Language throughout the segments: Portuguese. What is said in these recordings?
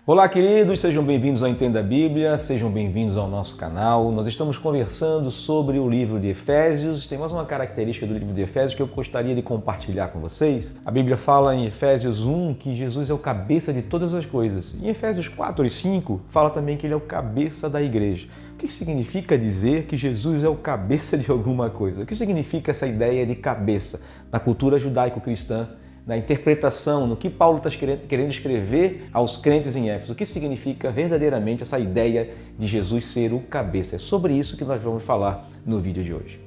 Olá, queridos, sejam bem-vindos ao Entenda a Bíblia, sejam bem-vindos ao nosso canal. Nós estamos conversando sobre o livro de Efésios. Tem mais uma característica do livro de Efésios que eu gostaria de compartilhar com vocês. A Bíblia fala em Efésios 1 que Jesus é o cabeça de todas as coisas. E em Efésios 4 e 5 fala também que ele é o cabeça da igreja. O que significa dizer que Jesus é o cabeça de alguma coisa? O que significa essa ideia de cabeça na cultura judaico-cristã? Na interpretação, no que Paulo está querendo escrever aos crentes em Éfeso. O que significa verdadeiramente essa ideia de Jesus ser o cabeça? É sobre isso que nós vamos falar no vídeo de hoje.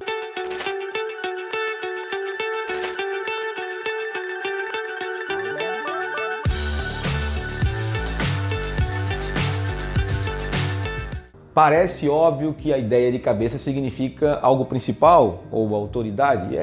Parece óbvio que a ideia de cabeça significa algo principal ou autoridade.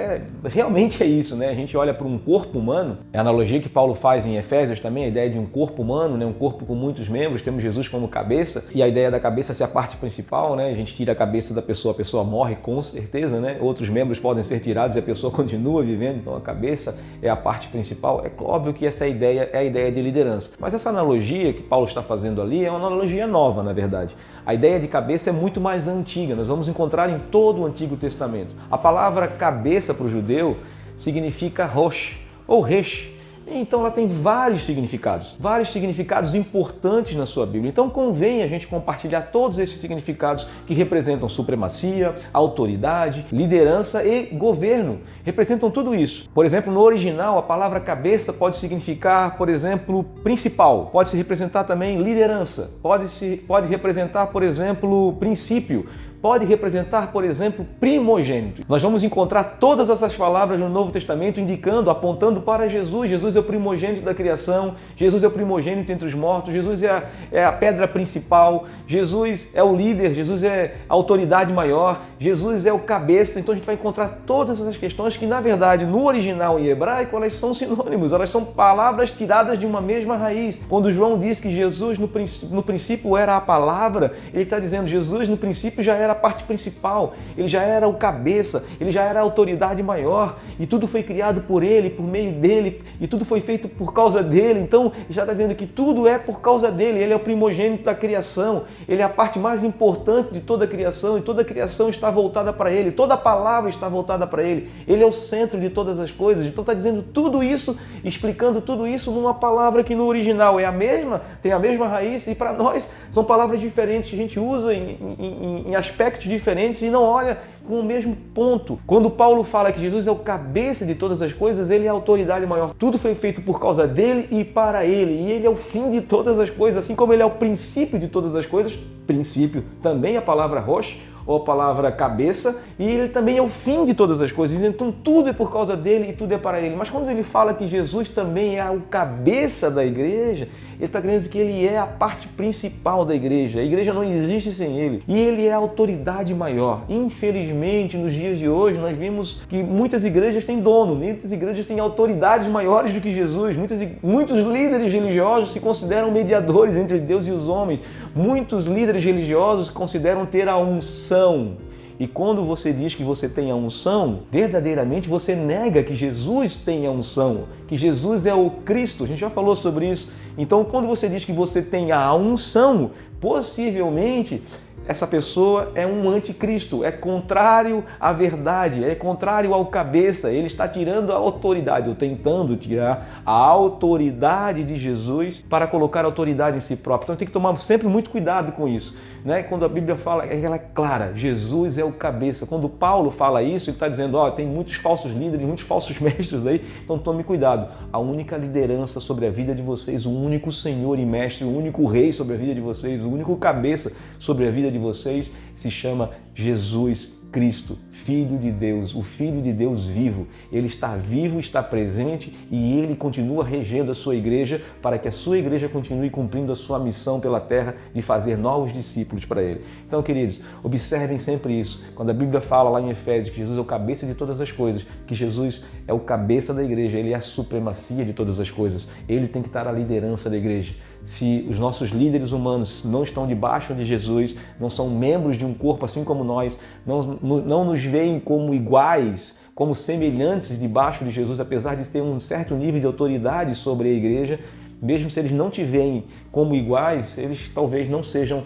Realmente é isso, né? A gente olha para um corpo humano, é a analogia que Paulo faz em Efésios também, a ideia de um corpo humano, né? Um corpo com muitos membros, temos Jesus como cabeça, e a ideia da cabeça ser a parte principal, né? A gente tira a cabeça da pessoa, a pessoa morre com certeza, né? Outros membros podem ser tirados e a pessoa continua vivendo, então a cabeça é a parte principal. É óbvio que essa ideia é a ideia de liderança. Mas essa analogia que Paulo está fazendo ali é uma analogia nova, na verdade. A ideia de cabeça é muito mais antiga, nós vamos encontrar em todo o Antigo Testamento. A palavra cabeça para o judeu significa rosh ou resh. Então ela tem vários significados importantes na sua Bíblia. Então convém a gente compartilhar todos esses significados que representam supremacia, autoridade, liderança e governo. Representam tudo isso. Por exemplo, no original, a palavra cabeça pode significar, por exemplo, principal. Pode se representar também liderança. Pode representar, por exemplo, princípio. Pode representar, por exemplo, primogênito. Nós vamos encontrar todas essas palavras no Novo Testamento indicando, apontando para Jesus. Jesus é o primogênito da criação, Jesus é o primogênito entre os mortos, Jesus é a pedra principal, Jesus é o líder, Jesus é a autoridade maior, Jesus é o cabeça. Então a gente vai encontrar todas essas questões que, na verdade, no original em hebraico, elas são sinônimos, elas são palavras tiradas de uma mesma raiz. Quando João diz que Jesus no princípio era a palavra, ele está dizendo Jesus no princípio já era a parte principal, ele já era o cabeça, ele já era a autoridade maior, e tudo foi criado por ele, por meio dele, e tudo foi feito por causa dele. Então já está dizendo que tudo é por causa dele, ele é o primogênito da criação, ele é a parte mais importante de toda a criação, e toda a criação está voltada para ele, toda a palavra está voltada para ele, ele é o centro de todas as coisas. Então está dizendo tudo isso, explicando tudo isso numa palavra que no original é a mesma, tem a mesma raiz, e para nós são palavras diferentes que a gente usa em aspectos diferentes e não olha com o mesmo ponto. Quando Paulo fala que Jesus é o cabeça de todas as coisas, ele é a autoridade maior. Tudo foi feito por causa dele e para ele. E ele é o fim de todas as coisas, assim como ele é o princípio de todas as coisas. Princípio, também a palavra rosh, ou a palavra cabeça, e ele também é o fim de todas as coisas. Então tudo é por causa dele e tudo é para ele. Mas quando ele fala que Jesus também é o cabeça da igreja, ele está querendo dizer que ele é a parte principal da igreja. A igreja não existe sem ele. E ele é a autoridade maior. Infelizmente, nos dias de hoje, nós vimos que muitas igrejas têm dono, muitas igrejas têm autoridades maiores do que Jesus. Muitos líderes religiosos se consideram mediadores entre Deus e os homens. Muitos líderes religiosos consideram ter a unção. E quando você diz que você tem a unção, verdadeiramente você nega que Jesus tem a unção, que Jesus é o Cristo. A gente já falou sobre isso. Então, quando você diz que você tem a unção, possivelmente essa pessoa é um anticristo, é contrário à verdade, é contrário ao cabeça. Ele está tirando a autoridade, ou tentando tirar a autoridade de Jesus para colocar autoridade em si próprio. Então tem que tomar sempre muito cuidado com isso, né? Quando a Bíblia fala, ela é clara, Jesus é o cabeça. Quando Paulo fala isso, ele está dizendo, tem muitos falsos líderes, muitos falsos mestres aí, então tome cuidado. A única liderança sobre a vida de vocês, o único Senhor e Mestre, o único Rei sobre a vida de vocês, o único cabeça sobre a vida de vocês se chama Jesus Cristo, Filho de Deus, o Filho de Deus vivo. Ele está vivo, está presente e ele continua regendo a sua igreja para que a sua igreja continue cumprindo a sua missão pela terra de fazer novos discípulos para ele. Então, queridos, observem sempre isso. Quando a Bíblia fala lá em Efésios que Jesus é o cabeça de todas as coisas, que Jesus é o cabeça da igreja, ele é a supremacia de todas as coisas, ele tem que estar à liderança da igreja. Se os nossos líderes humanos não estão debaixo de Jesus, não são membros de um corpo assim como nós, não nos veem como iguais, como semelhantes debaixo de Jesus, apesar de ter um certo nível de autoridade sobre a igreja, mesmo se eles não te veem como iguais, eles talvez não estejam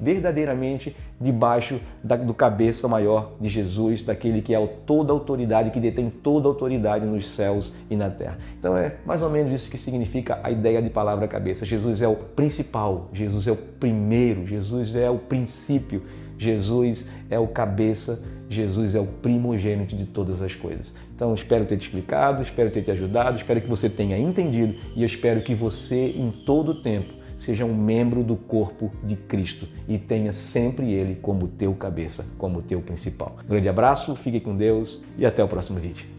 verdadeiramente debaixo do cabeça maior de Jesus, daquele que é toda a autoridade, que detém toda a autoridade nos céus e na terra. Então é mais ou menos isso que significa a ideia de palavra cabeça. Jesus é o principal, Jesus é o primeiro, Jesus é o princípio, Jesus é o cabeça, Jesus é o primogênito de todas as coisas. Então, espero ter te explicado, espero ter te ajudado, espero que você tenha entendido e eu espero que você, em todo o tempo, seja um membro do corpo de Cristo e tenha sempre Ele como teu cabeça, como teu principal. Um grande abraço, fique com Deus e até o próximo vídeo.